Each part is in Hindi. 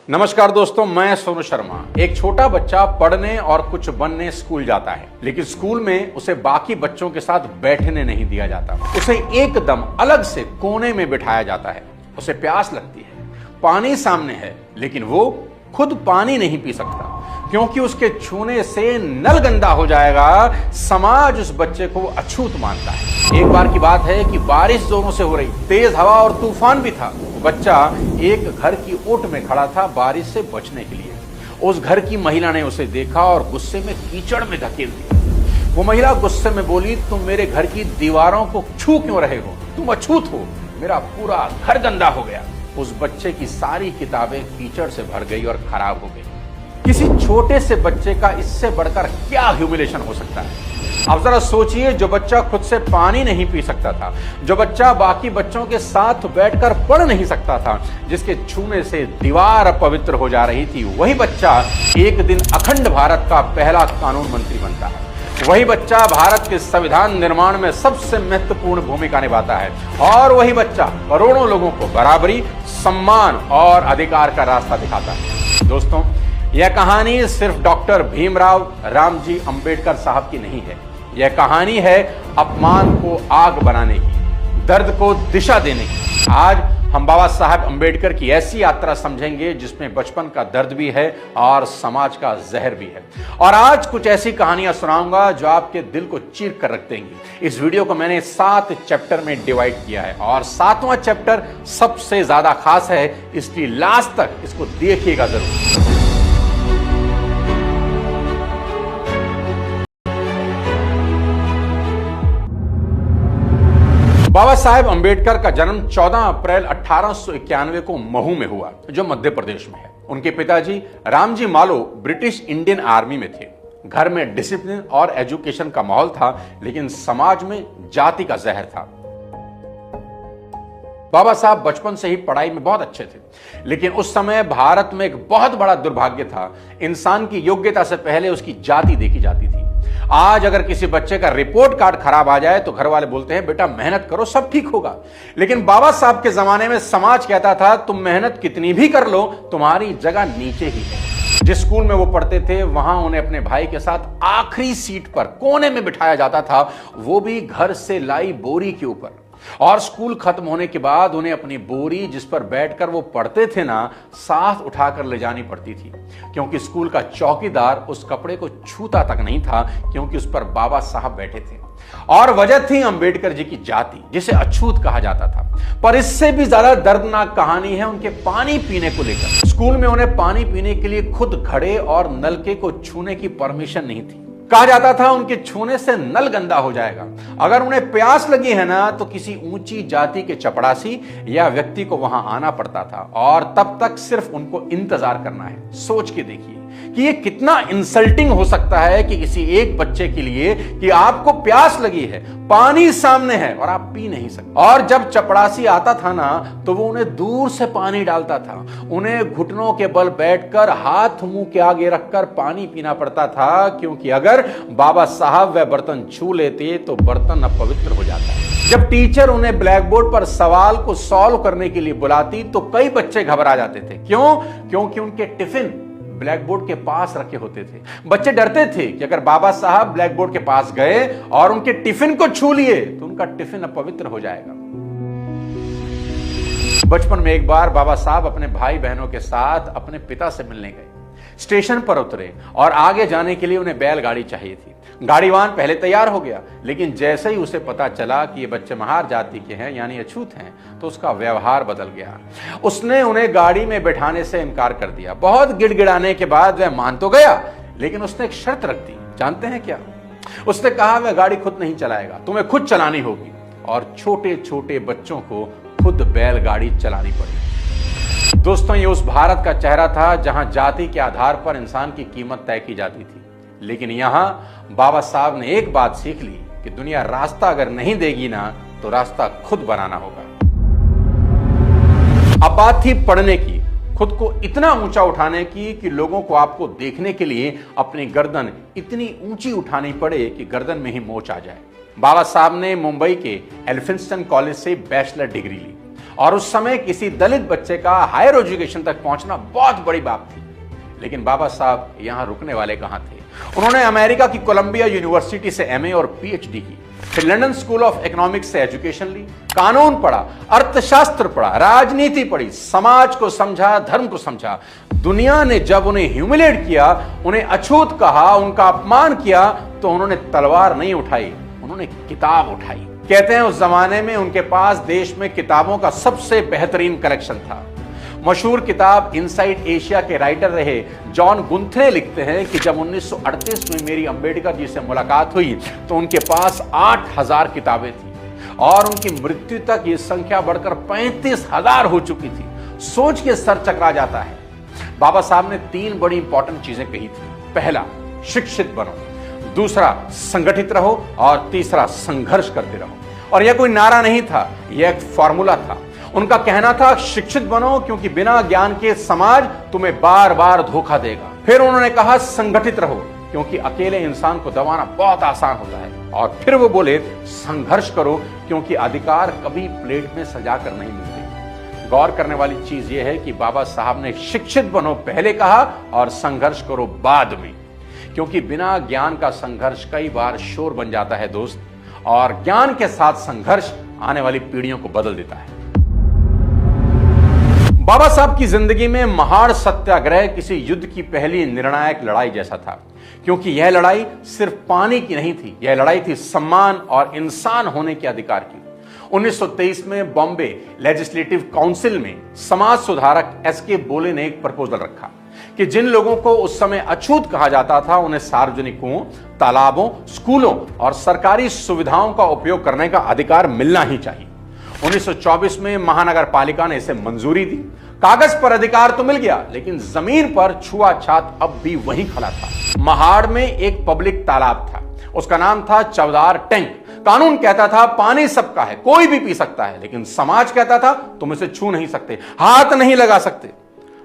नमस्कार दोस्तों, मैं सोनू शर्मा। एक छोटा बच्चा पढ़ने और कुछ बनने स्कूल जाता है, लेकिन स्कूल में उसे बाकी बच्चों के साथ बैठने नहीं दिया जाता। उसे एकदम अलग से कोने में बिठाया जाता है। उसे प्यास लगती है, पानी सामने है, लेकिन वो खुद पानी नहीं पी सकता क्योंकि उसके छूने से नल गंदा हो जाएगा। समाज उस बच्चे को अछूत मानता है। एक बार की बात है कि बारिश जोरों से हो रही, तेज हवा और तूफान भी था। बच्चा एक घर की ओट में खड़ा था बारिश से बचने के लिए। उस घर की महिला ने उसे देखा और गुस्से में कीचड़ में धकेल दिया। वो महिला गुस्से में बोली, तुम मेरे घर की दीवारों को छू क्यों रहे हो? तुम अछूत हो, मेरा पूरा घर गंदा हो गया। उस बच्चे की सारी किताबें कीचड़ से भर गई और खराब हो गई। किसी छोटे से बच्चे का इससे बढ़कर क्या ह्यूमिलेशन हो सकता है? अब जरा सोचिए, जो बच्चा खुद से पानी नहीं पी सकता था, जो बच्चा बाकी बच्चों के साथ बैठकर पढ़ नहीं सकता था, जिसके छूने से दीवार अपवित्र हो जा रही थी, वही बच्चा एक दिन अखंड भारत का पहला कानून मंत्री बनता है। वही बच्चा भारत के संविधान निर्माण में सबसे महत्वपूर्ण भूमिका निभाता है। और वही बच्चा करोड़ों लोगों को बराबरी, सम्मान और अधिकार का रास्ता दिखाता है। दोस्तों, यह कहानी सिर्फ डॉक्टर भीमराव रामजी अंबेडकर साहब की नहीं है। यह कहानी है अपमान को आग बनाने की, दर्द को दिशा देने की। आज हम बाबा साहब अंबेडकर की ऐसी यात्रा समझेंगे जिसमें बचपन का दर्द भी है और समाज का जहर भी है। और आज कुछ ऐसी कहानियां सुनाऊंगा जो आपके दिल को चीर कर रख देंगी। इस वीडियो को मैंने 7 चैप्टर में डिवाइड किया है और 7वां चैप्टर सबसे ज्यादा खास है, इसलिए लास्ट तक इसको देखिएगा जरूर। बाबा साहेब अंबेडकर का जन्म 14 अप्रैल 1891 को महू में हुआ, जो मध्य प्रदेश में है। उनके पिताजी रामजी मालो ब्रिटिश इंडियन आर्मी में थे। घर में डिसिप्लिन और एजुकेशन का माहौल था, लेकिन समाज में जाति का जहर था। बाबा साहब बचपन से ही पढ़ाई में बहुत अच्छे थे, लेकिन उस समय भारत में एक बहुत बड़ा दुर्भाग्य था। इंसान की योग्यता से पहले उसकी जाति देखी जाती थी। आज अगर किसी बच्चे का रिपोर्ट कार्ड खराब आ जाए तो घर वाले बोलते हैं, बेटा मेहनत करो, सब ठीक होगा। लेकिन बाबा साहब के जमाने में समाज कहता था, तुम मेहनत कितनी भी कर लो, तुम्हारी जगह नीचे ही है। जिस स्कूल में वो पढ़ते थे, वहां उन्हें अपने भाई के साथ आखिरी सीट पर कोने में बिठाया जाता था, वो भी घर से लाई बोरी के ऊपर। और स्कूल खत्म होने के बाद उन्हें अपनी बोरी, जिस पर बैठकर वो पढ़ते थे ना, साथ उठाकर ले जानी पड़ती थी, क्योंकि स्कूल का चौकीदार उस कपड़े को छूता तक नहीं था, क्योंकि उस पर बाबा साहब बैठे थे। और वजह थी अंबेडकर जी की जाति, जिसे अछूत कहा जाता था। पर इससे भी ज्यादा दर्दनाक कहानी है उनके पानी पीने को लेकर। स्कूल में उन्हें पानी पीने के लिए खुद घड़े और नलके को छूने की परमिशन नहीं थी। कहा जाता था उनके छूने से नल गंदा हो जाएगा। अगर उन्हें प्यास लगी है ना, तो किसी ऊंची जाति के चपड़ासी या व्यक्ति को वहां आना पड़ता था और तब तक सिर्फ उनको इंतजार करना है। सोच के देखिए कि ये कितना इंसल्टिंग हो सकता है कि किसी एक बच्चे के लिए कि आपको प्यास लगी है, पानी सामने है और आप पी नहीं सकते। और जब चपड़ासी आता था ना, तो वो उन्हें दूर से पानी डालता था। उन्हें घुटनों के बल बैठकर हाथ मुंह के आगे रखकर पानी पीना पड़ता था, क्योंकि अगर बाबा साहब वह बर्तन छू लेते तो बर्तन अपवित्र हो जाता। जब टीचर उन्हें ब्लैक बोर्ड पर सवाल को सॉल्व करने के लिए बुलाती तो कई बच्चे घबरा जाते थे। क्यों? क्योंकि उनके टिफिन ब्लैक बोर्ड के पास रखे होते थे। बच्चे डरते थे कि अगर बाबा साहब ब्लैक बोर्ड के पास गए और उनके टिफिन को छू लिए तो उनका टिफिन अपवित्र हो जाएगा। बचपन में एक बार बाबा साहब अपने भाई बहनों के साथ अपने पिता से मिलने गए। स्टेशन पर उतरे और आगे जाने के लिए उन्हें बैलगाड़ी चाहिए थी। गाड़ीवान पहले तैयार हो गया, लेकिन जैसे ही उसे पता चला कि ये बच्चे महार जाति के हैं, यानी अछूत हैं, तो उसका व्यवहार बदल गया। उसने उन्हें गाड़ी में बैठाने से इनकार कर दिया। बहुत गिड़गिड़ाने के बाद वह मान तो गया, लेकिन उसने एक शर्त रख दी। जानते हैं क्या? उसने कहा, वह गाड़ी खुद नहीं चलाएगा, तुम्हें खुद चलानी होगी। और छोटे छोटे बच्चों को खुद बैलगाड़ी चलानी पड़ी। दोस्तों, ये उस भारत का चेहरा था जहां जाति के आधार पर इंसान की कीमत तय की जाती थी। लेकिन यहां बाबा साहब ने एक बात सीख ली कि दुनिया रास्ता अगर नहीं देगी ना, तो रास्ता खुद बनाना होगा। औकात थी पढ़ने की, खुद को इतना ऊंचा उठाने की कि लोगों को आपको देखने के लिए अपनी गर्दन इतनी ऊंची उठानी पड़े कि गर्दन में ही मोच आ जाए। बाबा साहब ने मुंबई के एल्फिंस्टन कॉलेज से बैचलर डिग्री ली और उस समय किसी दलित बच्चे का हायर एजुकेशन तक पहुंचना बहुत बड़ी बात थी। लेकिन बाबा साहब यहां रुकने वाले कहां थे। उन्होंने अमेरिका की कोलंबिया यूनिवर्सिटी से एमए और पीएचडी की, फिर लंदन स्कूल ऑफ इकोनॉमिक्स से एजुकेशन ली, कानून पढ़ा, अर्थशास्त्र पढ़ा, राजनीति पढ़ी, समाज को समझा, धर्म को समझा। दुनिया ने जब उन्हें ह्यूमिलेट किया, उन्हें अछूत कहा, उनका अपमान किया, तो उन्होंने तलवार नहीं उठाई, उन्होंने किताब उठाई। कहते हैं उस जमाने में उनके पास देश में किताबों का सबसे बेहतरीन कलेक्शन था। मशहूर किताब इनसाइड एशिया के राइटर रहे जॉन गुंथे लिखते हैं कि जब 1938 में मेरी अंबेडकर जी से मुलाकात हुई तो उनके पास 8000 किताबें थी और उनकी मृत्यु तक ये संख्या बढ़कर 35,000 हो चुकी थी। सोच के सर चकरा जाता है। बाबा साहब ने 3 बड़ी इंपॉर्टेंट चीजें कही थी। पहला, शिक्षित बनो, दूसरा, संगठित रहो, और तीसरा, संघर्ष करते रहो। और यह कोई नारा नहीं था, यह एक फॉर्मूला था। उनका कहना था शिक्षित बनो क्योंकि बिना ज्ञान के समाज तुम्हें बार बार धोखा देगा। फिर उन्होंने कहा संगठित रहो क्योंकि अकेले इंसान को दबाना बहुत आसान होता है। और फिर वो बोले संघर्ष करो क्योंकि अधिकार कभी प्लेट में सजा कर नहीं मिलते। गौर करने वाली चीज यह है कि बाबा साहब ने शिक्षित बनो पहले कहा और संघर्ष करो बाद में, क्योंकि बिना ज्ञान का संघर्ष कई बार शोर बन जाता है दोस्त, और ज्ञान के साथ संघर्ष आने वाली पीढ़ियों को बदल देता है। बाबा साहब की जिंदगी में महाड़ सत्याग्रह किसी युद्ध की पहली निर्णायक लड़ाई जैसा था, क्योंकि यह लड़ाई सिर्फ पानी की नहीं थी, यह लड़ाई थी सम्मान और इंसान होने के अधिकार की। 1923 में बॉम्बे लेजिस्लेटिव काउंसिल में समाज सुधारक एसके बोले ने एक प्रपोजल रखा कि जिन लोगों को उस समय अछूत कहा जाता था उन्हें सार्वजनिक कुओं, तालाबों, स्कूलों और सरकारी सुविधाओं का उपयोग करने का अधिकार मिलना ही चाहिए। 1924 में महानगर पालिका ने इसे मंजूरी दी। कागज पर अधिकार तो मिल गया, लेकिन जमीन पर छुआछात अब भी वहीं खड़ा था। महाड़ में एक पब्लिक तालाब था, उसका नाम था चवदार टैंक। कानून कहता था पानी सबका है, कोई भी पी सकता है, लेकिन समाज कहता था तुम इसे छू नहीं सकते, हाथ नहीं लगा सकते।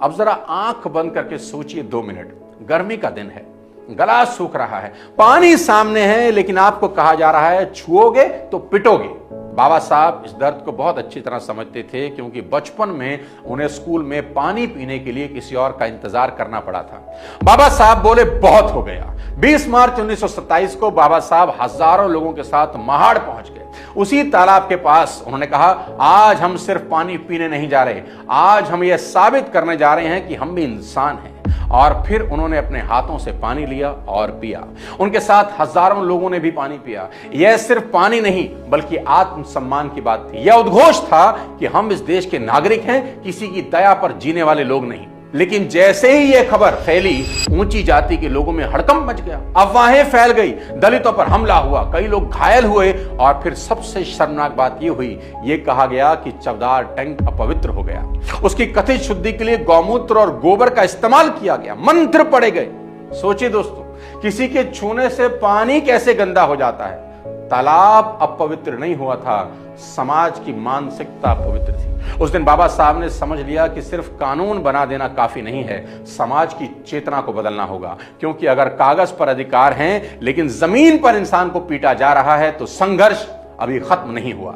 अब जरा आंख बंद करके सोचिए 2 मिनट। गर्मी का दिन है, गला सूख रहा है, पानी सामने है, लेकिन आपको कहा जा रहा है छुओगे तो पिटोगे। बाबा साहब इस दर्द को बहुत अच्छी तरह समझते थे, क्योंकि बचपन में उन्हें स्कूल में पानी पीने के लिए किसी और का इंतजार करना पड़ा था। बाबा साहब बोले बहुत हो गया। 20 मार्च 1927 को बाबा साहब हजारों लोगों के साथ महाड़ पहुंच गए। उसी तालाब के पास उन्होंने कहा आज हम सिर्फ पानी पीने नहीं जा रहे, आज हम यह साबित करने जा रहे हैं कि हम भी इंसान हैं। और फिर उन्होंने अपने हाथों से पानी लिया और पिया। उनके साथ हजारों लोगों ने भी पानी पिया। यह सिर्फ पानी नहीं बल्कि आत्मसम्मान की बात थी। यह उद्घोष था कि हम इस देश के नागरिक हैं, किसी की दया पर जीने वाले लोग नहीं। लेकिन जैसे ही यह खबर फैली, ऊंची जाति के लोगों में हड़कंप मच गया, अफवाहें फैल गई, दलितों पर हमला हुआ, कई लोग घायल हुए और फिर सबसे शर्मनाक बात यह हुई, यह कहा गया कि चवदार टैंक अपवित्र हो गया। उसकी कथित शुद्धि के लिए गौमूत्र और गोबर का इस्तेमाल किया गया, मंत्र पढ़े गए। सोचिए दोस्तों, किसी के छूने से पानी कैसे गंदा हो जाता है। तालाब अपवित्र नहीं हुआ था, समाज की मानसिकता पवित्र थी। उस दिन बाबा साहब ने समझ लिया कि सिर्फ कानून बना देना काफी नहीं है, समाज की चेतना को बदलना होगा। क्योंकि अगर कागज पर अधिकार हैं लेकिन जमीन पर इंसान को पीटा जा रहा है तो संघर्ष अभी खत्म नहीं हुआ।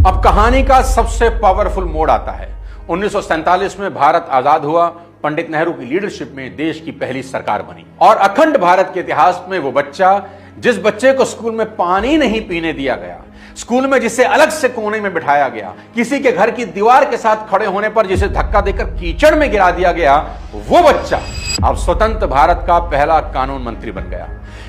अब कहानी का सबसे पावरफुल मोड़ आता है। 1947 में भारत आजाद हुआ। पंडित नेहरू की लीडरशिप में देश की पहली सरकार बनी और अखंड भारत के इतिहास में वो बच्चा, जिस बच्चे को स्कूल में पानी नहीं पीने दिया गया, स्कूल में जिसे अलग से कोने में बिठाया गया, किसी के घर की दीवार के साथ खड़े होने पर जिसे धक्का देकर कीचड़ में गिरा दिया गया, वो बच्चा अब स्वतंत्र भारत का पहला कानून मंत्री बन गया।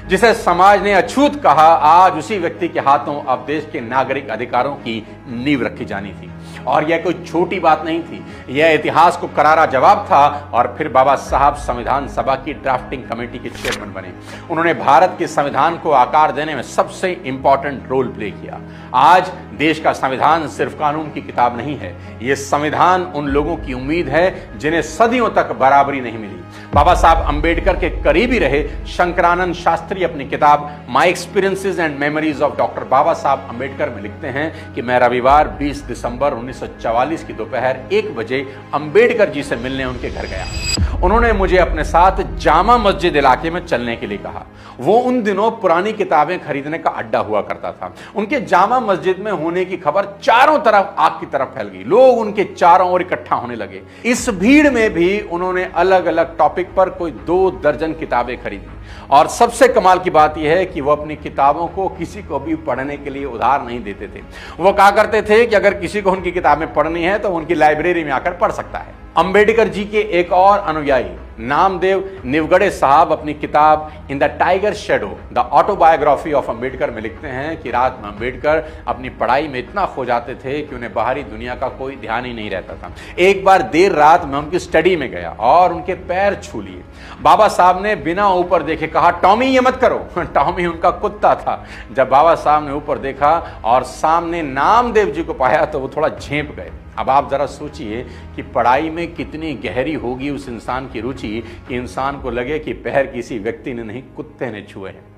जिसे समाज ने अछूत कहा, आज उसी व्यक्ति के हाथों अब देश के नागरिक अधिकारों की नींव रखी जानी थी। और यह कोई छोटी बात नहीं थी, यह इतिहास को करारा जवाब था। और फिर बाबा साहब संविधान सभा की ड्राफ्टिंग कमेटी के चेयरमैन बने। उन्होंने भारत के संविधान को आकार देने में सबसे इंपॉर्टेंट रोल प्ले किया। आज देश का संविधान सिर्फ कानून की किताब नहीं है, यह संविधान उन लोगों की उम्मीद है जिन्हें सदियों तक बराबरी नहीं मिली। बाबा साहब अंबेडकर के करीबी रहे। शंकरानंद शास्त्री अपनी किताब my experiences and memories of doctor Baba Saheb Ambedkar में लिखते हैं कि मैं रविवार 20 दिसंबर 1944 की दोपहर 1 बजे अंबेडकर जी से मिलने उनके घर गया। उन्होंने मुझे अपने साथ जामा मस्जिद इलाके में चलने के लिए कहा। वो उन दिनों पुरानी किताबें खरीदने का अड्डा हुआ करता था। उनके जामा मस्जिद में होने की खबर चारों तरफ आग की तरफ फैल गई। लोग उनके चारों ओर इकट्ठा होने लगे। इस भीड़ में भी उन्होंने अलग अलग टॉपिक पर कोई 2 दर्जन किताबें खरीदी। और सबसे कमाल की बात यह है कि वो अपनी किताबों को किसी को भी पढ़ने के लिए उधार नहीं देते थे। वो कहा करते थे कि अगर किसी को उनकी किताबें पढ़नी है तो उनकी लाइब्रेरी में आकर पढ़ सकता है। अंबेडकर जी के एक और अनुयायी नामदेव निवगड़े साहब अपनी किताब in the tiger shadow the autobiography of Ambedkar में लिखते हैं कि रात में अंबेडकर अपनी पढ़ाई में इतना खो जाते थे कि उन्हें बाहरी दुनिया का कोई ध्यान ही नहीं रहता था। एक बार देर रात में उनकी स्टडी में गया और उनके पैर छू लिए। बाबा साहब ने बिना ऊपर देखे कहा, टॉमी ये मत करो। टॉमी उनका कुत्ता था। जब बाबा साहब ने ऊपर देखा और सामने नामदेव जी को पाया तो वो थोड़ा झेंप गए। अब आप जरा सोचिए कि पढ़ाई में कितनी गहरी होगी उस इंसान की रुचि कि इंसान को लगे कि पैर किसी व्यक्ति ने नहीं, कुत्ते ने छुए हैं।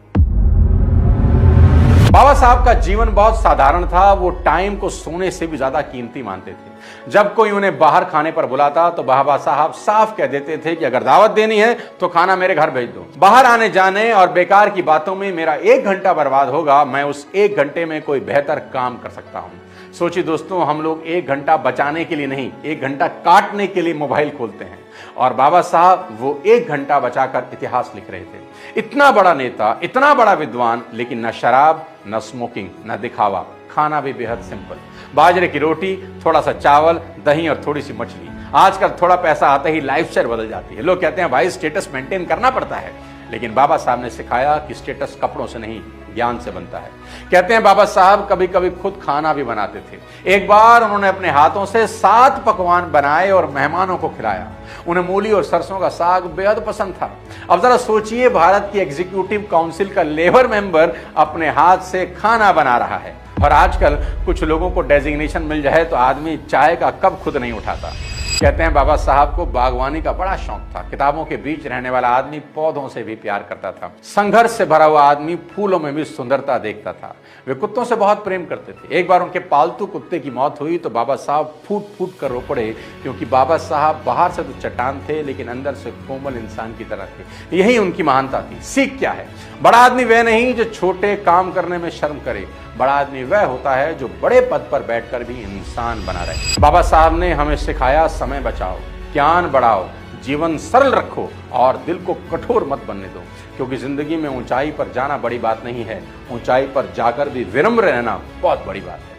बाबा साहब का जीवन बहुत साधारण था। वो टाइम को सोने से भी ज्यादा कीमती मानते थे। जब कोई उन्हें बाहर खाने पर बुलाता तो बाबा साहब साफ कह देते थे कि अगर दावत देनी है तो खाना मेरे घर भेज दो। बाहर आने जाने और बेकार की बातों में मेरा 1 घंटा बर्बाद होगा, मैं उस 1 घंटे में कोई बेहतर काम कर सकता हूं। सोचिए दोस्तों, हम लोग 1 घंटा बचाने के लिए नहीं, 1 घंटा काटने के लिए मोबाइल खोलते हैं। और बाबा साहब वो 1 घंटा बचाकर इतिहास लिख रहे थे। इतना बड़ा नेता, इतना बड़ा विद्वान, लेकिन न शराब, न स्मोकिंग, न दिखावा, खाना भी बेहद सिंपल। बाजरे की रोटी, थोड़ा सा चावल, दही और थोड़ी सी मछली। आजकल थोड़ा पैसा आते ही लाइफस्टाइल बदल जाती है। लोग कहते हैं भाई स्टेटस मेंटेन करना पड़ता है, लेकिन बाबा साहब ने सिखाया कि स्टेटस कपड़ों से नहीं, ज्ञान से बनता है। कहते हैं बाबा साहब कभी कभी खुद खाना भी बनाते थे। एक बार उन्होंने अपने हाथों से 7 पकवान बनाए और मेहमानों को खिलाया। उन्हें मूली और सरसों का साग बेहद पसंद था। अब जरा सोचिए, भारत की एग्जीक्यूटिव काउंसिल का लेबर मेंबर अपने हाथ से खाना बना रहा है। और आजकल कुछ लोगों को डेजिग्नेशन मिल जाए तो आदमी चाय का कप खुद नहीं उठाता। कहते हैं बाबा साहब को बागवानी का बड़ा शौक था। किताबों के बीच रहने वाला आदमी पौधों से भी प्यार करता था। संघर्ष से भरा हुआ आदमी फूलों में भी सुंदरता देखता था। वे कुत्तों से बहुत प्रेम करते थे। एक बार उनके पालतू कुत्ते की मौत हुई तो बाबा साहब फूट फूट कर रो पड़े, क्योंकि बाबा साहब बाहर से तो चट्टान थे लेकिन अंदर से कोमल इंसान की तरह थे। यही उनकी महानता थी। सीख क्या है? बड़ा आदमी वह नहीं जो छोटे काम करने में शर्म करे। बड़ा आदमी वह होता है जो बड़े पद पर बैठकर भी इंसान बना रहे। बाबा साहब ने हमें सिखाया, समय बचाओ, ज्ञान बढ़ाओ, जीवन सरल रखो और दिल को कठोर मत बनने दो, क्योंकि जिंदगी में ऊंचाई पर जाना बड़ी बात नहीं है, ऊंचाई पर जाकर भी विनम्र रहना बहुत बड़ी बात है।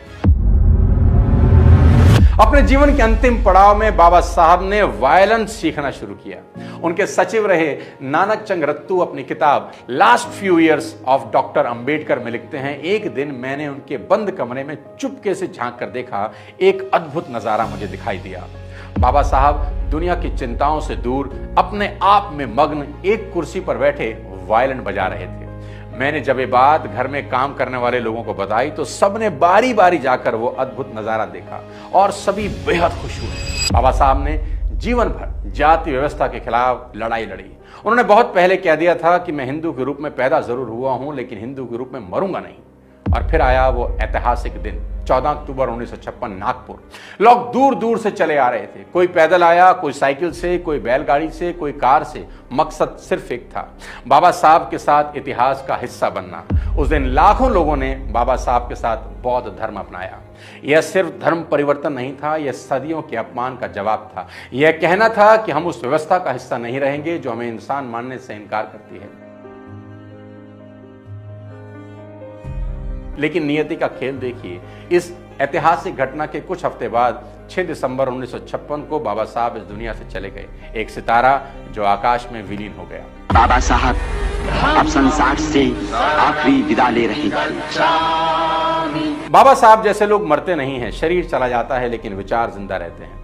अपने जीवन के अंतिम पड़ाव में बाबा साहब ने वायलेंस सीखना शुरू किया। उनके सचिव रहे नानक चंद रत्तू अपनी किताब last few years of doctor Ambedkar में लिखते हैं, एक दिन मैंने उनके बंद कमरे में चुपके से झांक कर देखा, एक अद्भुत नजारा मुझे दिखाई दिया। बाबा साहब दुनिया की चिंताओं से दूर अपने आप में मग्न एक कुर्सी पर बैठे वायलिन बजा रहे थे। मैंने जब ये बात घर में काम करने वाले लोगों को बताई तो सबने बारी बारी जाकर वो अद्भुत नजारा देखा और सभी बेहद खुश हुए। बाबा साहब ने जीवन भर जाति व्यवस्था के खिलाफ लड़ाई लड़ी। उन्होंने बहुत पहले कह दिया था कि मैं हिंदू के रूप में पैदा जरूर हुआ हूं, लेकिन हिंदू के रूप में मरूंगा नहीं। और फिर आया वो ऐतिहासिक दिन, 14 अक्टूबर 1956, नागपुर। लोग दूर दूर से चले आ रहे थे। कोई पैदल आया, कोई साइकिल से, कोई बैलगाड़ी से, कोई कार से। मकसद सिर्फ एक था, बाबा साहब के साथ इतिहास का हिस्सा बनना। उस दिन लाखों लोगों ने बाबा साहब के साथ बौद्ध धर्म अपनाया। यह सिर्फ धर्म परिवर्तन नहीं था, यह सदियों के अपमान का जवाब था। यह कहना था कि हम उस व्यवस्था का हिस्सा नहीं रहेंगे जो हमें इंसान मानने से इनकार करती है। लेकिन नियति का खेल देखिए, इस ऐतिहासिक घटना के कुछ हफ्ते बाद 6 दिसंबर 1956 को बाबा साहब इस दुनिया से चले गए, एक सितारा जो आकाश में विलीन हो गया। बाबा साहब अब संसार से आखिरी विदा ले रहे हैं। बाबा साहब जैसे लोग मरते नहीं हैं, शरीर चला जाता है लेकिन विचार जिंदा रहते हैं।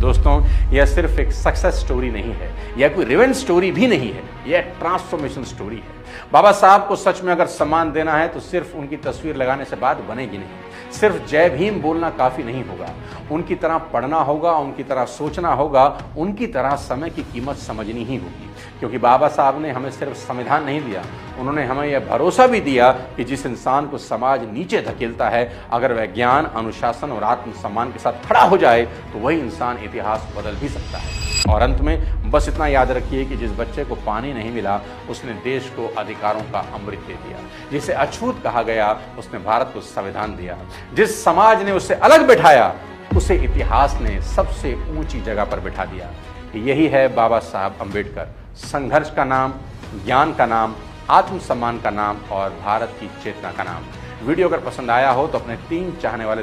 दोस्तों, यह सिर्फ एक सक्सेस स्टोरी नहीं है, यह कोई रिवेंज स्टोरी भी नहीं है, यह ट्रांसफॉर्मेशन स्टोरी है। बाबा साहब को सच में अगर सम्मान देना है तो सिर्फ उनकी तस्वीर लगाने से बात बनेगी नहीं। सिर्फ जय भीम बोलना काफी नहीं होगा, उनकी तरह पढ़ना होगा, उनकी तरह सोचना होगा, उनकी तरह समय की कीमत समझनी ही होगी। क्योंकि बाबा साहब ने हमें सिर्फ संविधान नहीं दिया, उन्होंने हमें यह भरोसा भी दिया कि जिस इंसान को समाज नीचे धकेलता है, अगर वह ज्ञान, अनुशासन और आत्मसम्मान के साथ खड़ा हो जाए तो वही इंसान इतिहास बदल भी सकता है। और अंत में बस इतना याद रखिए कि जिस बच्चे को पानी नहीं मिला, उसने देश को अधिकारों का अमृत दे दिया। जिसे अछूत कहा गया, उसने भारत को संविधान दिया। जिस समाज ने उसे अलग बिठाया, उसे इतिहास ने सबसे ऊंची जगह पर बिठा दिया। यही है बाबा साहब अम्बेडकर, संघर्ष का नाम, ज्ञान का नाम, आत्मसम्मान का नाम और भारत की चेतना का नाम। वीडियो अगर पसंद आया हो तो अपने 3 चाहने वाले